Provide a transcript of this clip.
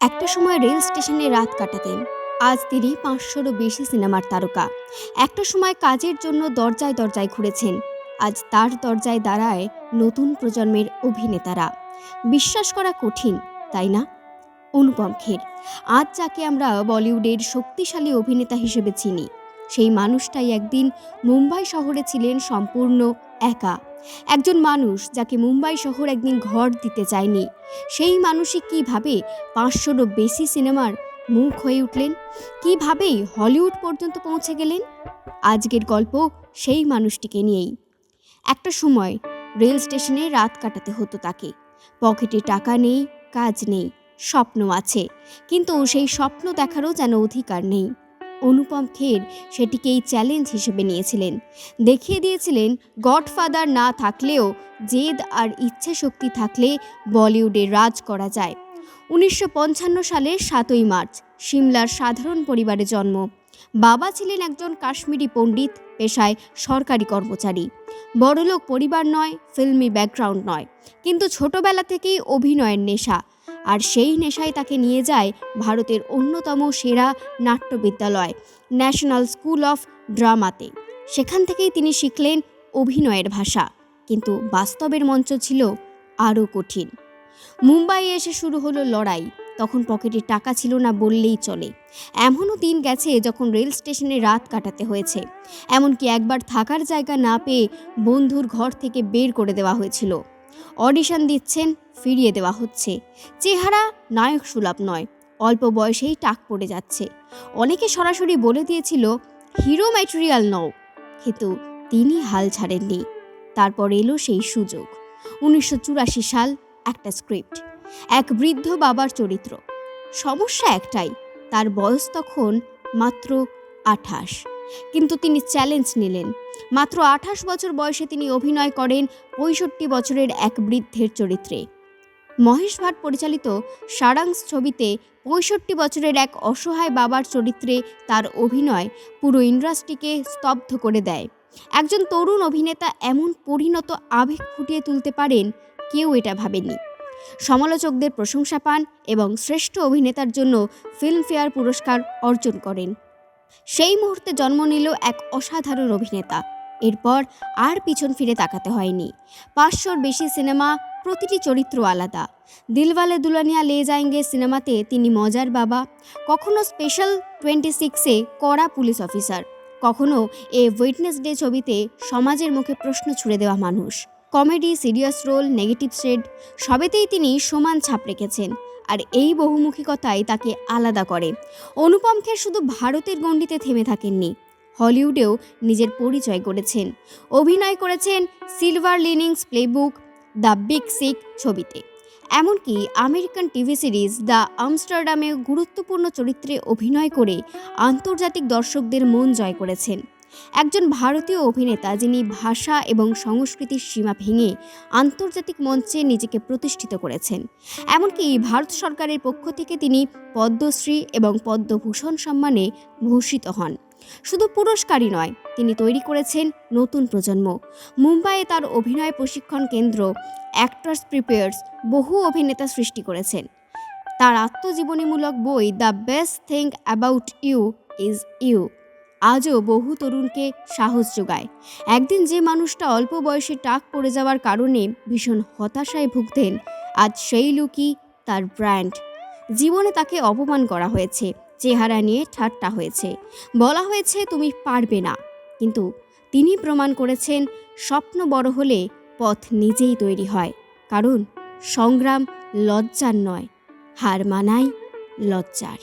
একটা সময় রেল স্টেশনে রাত কাটাতেন। আজ তিনি ৫০০রও বেশি সিনেমার তারকা। একটা সময় কাজের জন্য দরজায় দরজায় ঘুরেছেন। আজ তার দরজায় দাঁড়ায় নতুন প্রজন্মের অভিনেতারা। বিশ্বাস করা কঠিন, তাই না? অনুপম খের আজ যাকে আমরা বলিউডের শক্তিশালী অভিনেতা হিসেবে চিনি, সেই মানুষটাই একদিন মুম্বাই শহরে ছিলেন সম্পূর্ণ একা। একজন মানুষ যাকে মুম্বাই শহর একদিন ঘর দিতে চায়নি, সেই মানুষই কীভাবে ৫০০রও বেশি সিনেমার মুখ হয়ে উঠলেন, কীভাবেই হলিউড পর্যন্ত পৌঁছে গেলেন। আজকের গল্প সেই মানুষটিকে নিয়েই। একটা সময় রেল স্টেশনে রাত কাটাতে হতো তাকে। পকেটে টাকা নেই, কাজ নেই, স্বপ্ন আছে, কিন্তু সেই স্বপ্ন দেখারও যেন অধিকার নেই। অনুপম খের সেটিকেই চ্যালেঞ্জ হিসেবে নিয়েছিলেন। দেখিয়ে দিয়েছিলেন গডফাদার না থাকলেও জেদ আর ইচ্ছে শক্তি থাকলে বলিউডে রাজ করা যায়। ১৯৫৫ সালের ৭ই মার্চ সিমলার সাধারণ পরিবারে জন্ম। বাবা ছিলেন একজন কাশ্মীরি পণ্ডিত, পেশায় সরকারি কর্মচারী। বড়লোক পরিবার নয়, ফিল্মি ব্যাকগ্রাউন্ড নয়, কিন্তু ছোটবেলা থেকেই অভিনয়ের নেশা। আর সেই নেশায় তাকে নিয়ে যায় ভারতের অন্যতম সেরা নাট্য বিদ্যালয় ন্যাশনাল স্কুল অফ ড্রামাতে। সেখান থেকেই তিনি শিখলেন অভিনয়ের ভাষা। কিন্তু বাস্তবের মঞ্চ ছিল আরও কঠিন। মুম্বাইয়ে এসে শুরু হলো লড়াই। তখন পকেটে টাকা ছিল না বললেই চলে। এমনও দিন গেছে যখন রেল স্টেশনে রাত কাটাতে হয়েছে। এমনকি একবার থাকার জায়গা না পেয়ে বন্ধুর ঘর থেকে বের করে দেওয়া হয়েছিল। অডিশন দিচ্ছেন, ফিরিয়ে দেওয়া হচ্ছে। চেহারা নায়ক সুলভ নয়, অল্প বয়সেই টাক পড়ে যাচ্ছে। অনেকে সরাসরি বলে দিয়েছিল হিরো ম্যাটেরিয়াল নও, কিন্তু তিনি হাল ছাড়েননি। তারপর এলো সেই সুযোগ। ১৯৮৪ সাল, একটা স্ক্রিপ্ট, এক বৃদ্ধ বাবার চরিত্র। সমস্যা একটাই, তার বয়স তখন মাত্র ২৮। কিন্তু তিনি চ্যালেঞ্জ নিলেন। মাত্র ২৮ বছর বয়সে তিনি অভিনয় করেন ৬৫ বছরের এক বৃদ্ধের চরিত্রে। মহেশ ভাট পরিচালিত সারাংশ ছবিতে ৬৫ বছরের এক অসহায় বাবার চরিত্রে তার অভিনয় পুরো ইন্ডাস্ট্রিকে স্তব্ধ করে দেয়। একজন তরুণ অভিনেতা এমন পরিণত আবেগ ফুটিয়ে তুলতে পারেন, কেউ এটা ভাবেনি। সমালোচকদের প্রশংসা পান এবং শ্রেষ্ঠ অভিনেতার জন্য ফিল্মফেয়ার পুরস্কার অর্জন করেন। সেই মুহূর্তে জন্ম নিল এক অসাধারণ অভিনেতা। এরপর আর পিছন ফিরে তাকাতে হয়নি। ৫০০র বেশি সিনেমা, প্রতিটি চরিত্র আলাদা। দিলওয়ালে দুলহানিয়া লে যায়েঙ্গে সিনেমাতে তিনি মজার বাবা, কখনো স্পেশাল 26-এ কড়া পুলিশ অফিসার, কখনো এ ওয়েডনেসডে ছবিতে সমাজের মুখে প্রশ্ন ছুড়ে দেওয়া মানুষ। Comedy, serious role, negative shade, সবেতেই তিনি সমান ছাপ রেখেছেন। আর এই বহুমুখিকতাই তাকে আলাদা করে। অনুপম খের শুধু ভারতের গণ্ডিতে থেমে থাকেননি, হলিউডেও নিজের পরিচয় গড়েছেন। অভিনয় করেছেন Silver Linings Playbook, the Big Sick ছবিতে। এমনকি আমেরিকান টিভি সিরিজ দ্য আমস্টারডামে গুরুত্বপূর্ণ চরিত্রে অভিনয় করে আন্তর্জাতিক দর্শকদের মন জয় করেছেন। একজন ভারতীয় অভিনেতা যিনি ভাষা এবং সংস্কৃতির সীমা ভেঙে আন্তর্জাতিক মঞ্চে নিজেকে প্রতিষ্ঠিত করেছেন। এমনকি ভারত সরকারের পক্ষ থেকে তিনি পদ্মশ্রী এবং পদ্মভূষণ সম্মানে ভূষিত হন। শুধু পুরস্কারই নয়, তিনি তৈরি করেছেন নতুন প্রজন্ম। মুম্বাইয়ে তার অভিনয় প্রশিক্ষণ কেন্দ্র অ্যাক্টরস প্রিপেয়ার্স বহু অভিনেতা সৃষ্টি করেছেন। তার আত্মজীবনীমূলক বই the best thing about you is you আজও বহু তরুণকে সাহস যোগায়। একদিন যে মানুষটা অল্প বয়সে টাক পড়ে যাওয়ার কারণে ভীষণ হতাশায় ভুগতেন, আজ সেই লুকই তার ব্র্যান্ড। জীবনে তাকে অপমান করা হয়েছে, চেহারা নিয়ে ঠাট্টা হয়েছে, বলা হয়েছে তুমি পারবে না, কিন্তু তিনি প্রমাণ করেছেন স্বপ্ন বড় হলে পথ নিজেই তৈরি হয়। কারণ সংগ্রাম লজ্জার নয়, হার মানাই লজ্জার।